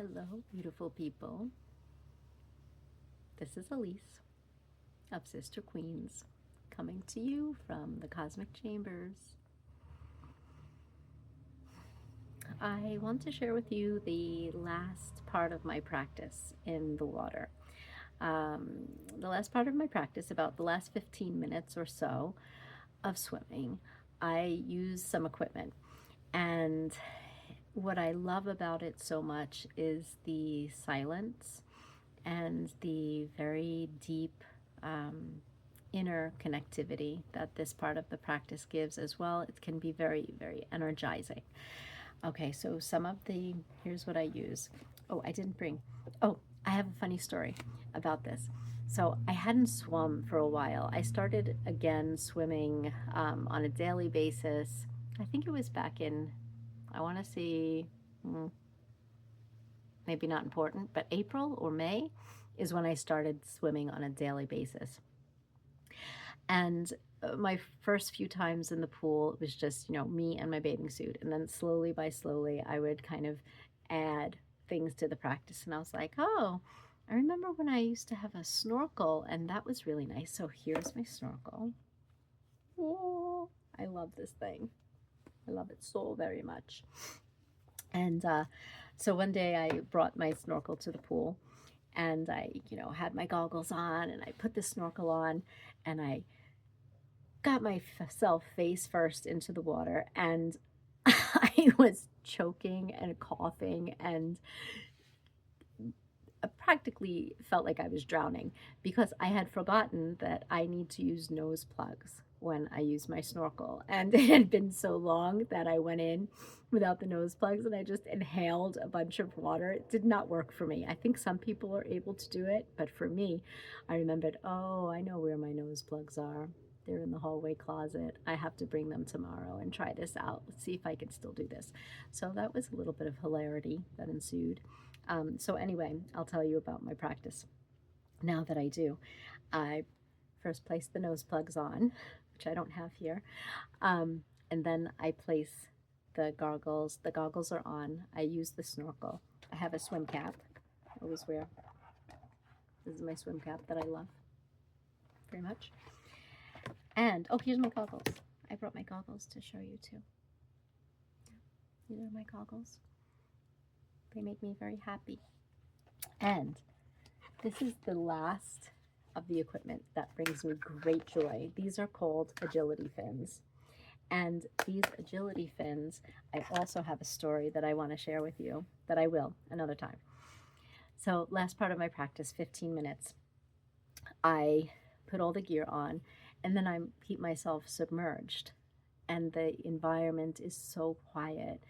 Hello, beautiful people. This is Elise of Sister Queens, coming to you from the Cosmic Chambers. I want to share with you the last part of my practice in the water. The last part of my practice, about the last 15 minutes or so of swimming, I use some equipment. And what I love about it so much is the silence and the very deep inner connectivity that this part of the practice gives as well. It can be very, very energizing. Okay, so here's what I use. Oh, I didn't bring, oh, I have a funny story about this. So I hadn't swum for a while. I started again swimming on a daily basis. I think it was back in, I want to see, maybe not important, but April or May is when I started swimming on a daily basis. And my first few times in the pool, it was just, me and my bathing suit. And then slowly by slowly, I would kind of add things to the practice. And I was like, oh, I remember when I used to have a snorkel, and that was really nice. So here's my snorkel. Oh, I love this thing. I love it so very much. And so one day I brought my snorkel to the pool, and I, had my goggles on, and I put the snorkel on, and I got myself face first into the water, and I was choking and coughing and practically felt like I was drowning because I had forgotten that I need to use nose plugs when I use my snorkel. And it had been so long that I went in without the nose plugs and I just inhaled a bunch of water. It did not work for me. I think some people are able to do it, but for me, I remembered, oh, I know where my nose plugs are. They're in the hallway closet. I have to bring them tomorrow and try this out. Let's see if I can still do this. So that was a little bit of hilarity that ensued. So anyway, I'll tell you about my practice. Now that I do, I first place the nose plugs on, which I don't have here, and then I place the goggles. The goggles are on. I use the snorkel. I have a swim cap. I always wear. This is my swim cap that I love very much. And oh, here's my goggles. I brought my goggles to show you too. These are my goggles. They make me very happy. And this is the last of the equipment that brings me great joy. These are called agility fins. And these agility fins, I also have a story that I want to share with you that I will another time. So, last part of my practice, 15 minutes, I put all the gear on and then I keep myself submerged. And the environment is so quiet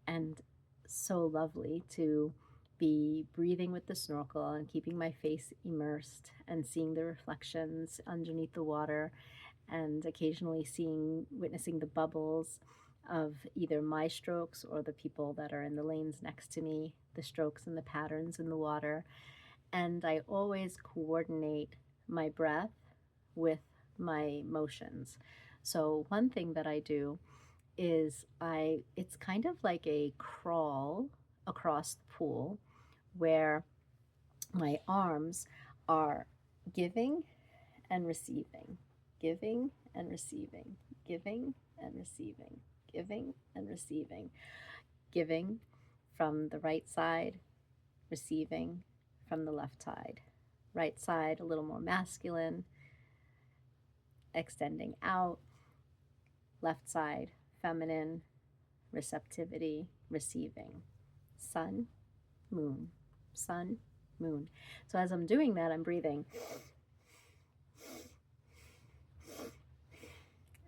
and so lovely to be breathing with the snorkel and keeping my face immersed and seeing the reflections underneath the water and occasionally witnessing the bubbles of either my strokes or the people that are in the lanes next to me, the strokes and the patterns in the water. And I always coordinate my breath with my motions. So one thing that I do is it's kind of like a crawl across the pool where my arms are giving and receiving, giving and receiving, giving and receiving, giving and receiving, giving from the right side, receiving from the left side. Right side a little more masculine, extending out, left side feminine, receptivity, receiving. Sun, moon, sun, moon. So as I'm doing that, I'm breathing.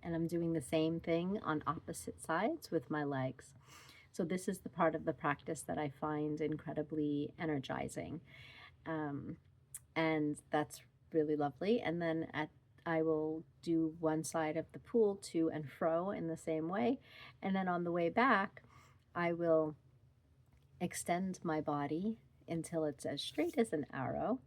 And I'm doing the same thing on opposite sides with my legs. So this is the part of the practice that I find incredibly energizing. And that's really lovely. And then I will do one side of the pool to and fro in the same way. And then on the way back, I will extend my body until it's as straight as an arrow.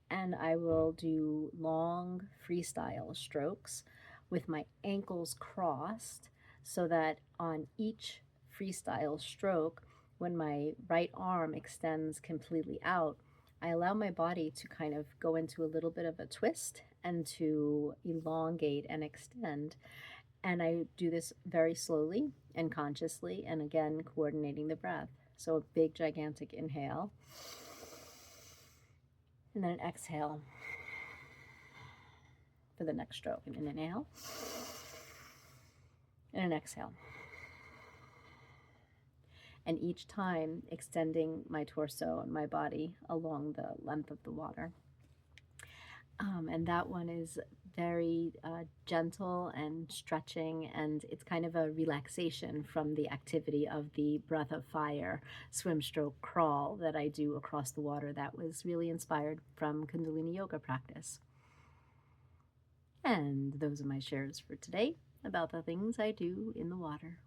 And I will do long freestyle strokes with my ankles crossed so that on each freestyle stroke, when my right arm extends completely out, I allow my body to kind of go into a little bit of a twist and to elongate and extend. And I do this very slowly and consciously, and again, coordinating the breath. So a big, gigantic inhale, and then an exhale for the next stroke. And an inhale, and an exhale. And each time extending my torso and my body along the length of the water. And that one is very gentle and stretching, and it's kind of a relaxation from the activity of the breath of fire, swim, stroke, crawl that I do across the water. That was really inspired from Kundalini yoga practice. And those are my shares for today about the things I do in the water.